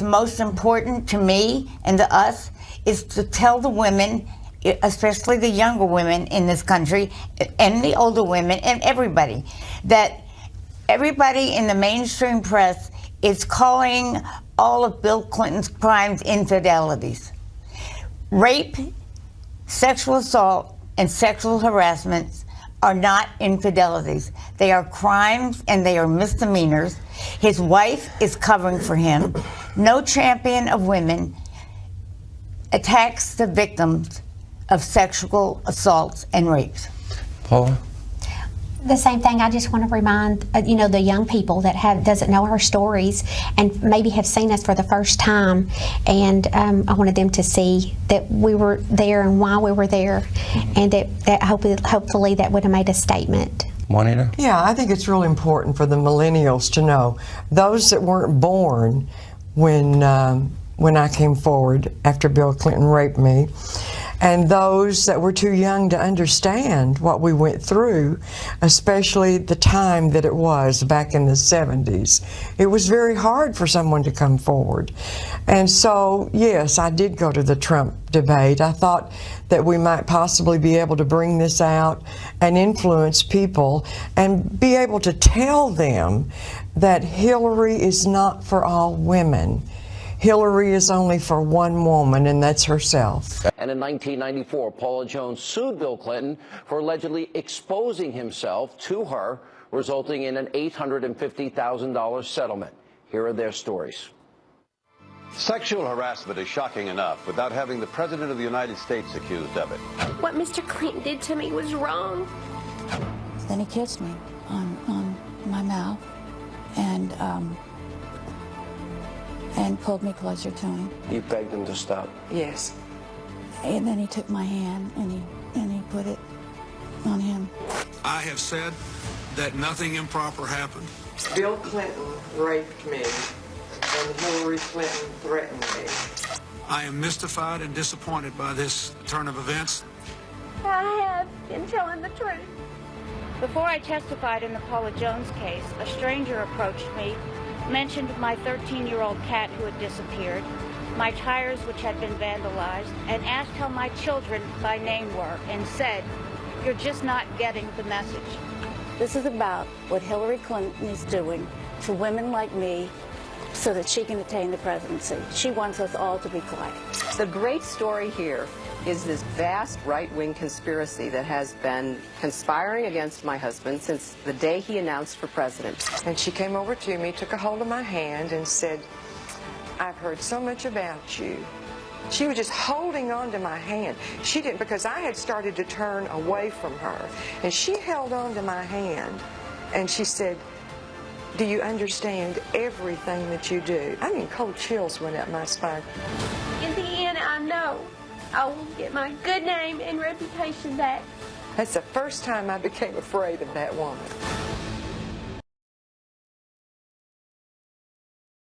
what's most important to me and to us is to tell the women, especially the younger women in this country, and the older women, and everybody, that everybody in the mainstream press is calling all of Bill Clinton's crimes infidelities. Rape, sexual assault, and sexual harassment are not infidelities. They are crimes and they are misdemeanors. His wife is covering for him. No champion of women attacks the victims of sexual assaults and rapes. Paula? The same thing. I just want to remind the young people that doesn't know our stories and maybe have seen us for the first time, and I wanted them to see that we were there and why we were there, and that hopefully that would have made a statement. Juanita? Yeah, I think it's really important for the millennials to know, those that weren't born when I came forward after Bill Clinton raped me, and those that were too young to understand what we went through, especially the time that it was back in the 70s. It was very hard for someone to come forward. And so, yes, I did go to the Trump debate. I thought that we might possibly be able to bring this out and influence people and be able to tell them that Hillary is not for all women. Hillary is only for one woman, and that's herself. And in 1994, Paula Jones sued Bill Clinton for allegedly exposing himself to her, resulting in an $850,000 settlement. Here are their stories. Sexual harassment is shocking enough without having the President of the United States accused of it. What Mr. Clinton did to me was wrong. Then he kissed me on my mouth and pulled me closer to him. You begged him to stop? Yes. And then he took my hand and he put it on him. I have said that nothing improper happened. Bill Clinton raped me, and Hillary Clinton threatened me. I am mystified and disappointed by this turn of events. I have been telling the truth. Before I testified in the Paula Jones case, a stranger approached me, mentioned my 13-year-old cat who had disappeared, my tires which had been vandalized, and asked how my children by name were, and said, "You're just not getting the message." This is about what Hillary Clinton is doing to women like me so that she can attain the presidency. She wants us all to be quiet. The great story here is this vast right-wing conspiracy that has been conspiring against my husband since the day he announced for president. And she came over to me, took a hold of my hand, and said, "I've heard so much about you." She was just holding on to my hand. She didn't, because I had started to turn away from her. And she held on to my hand, and she said, "Do you understand everything that you do?" I mean, cold chills went up my spine. In the end, I know I will get my good name and reputation back. That's the first time I became afraid of that woman.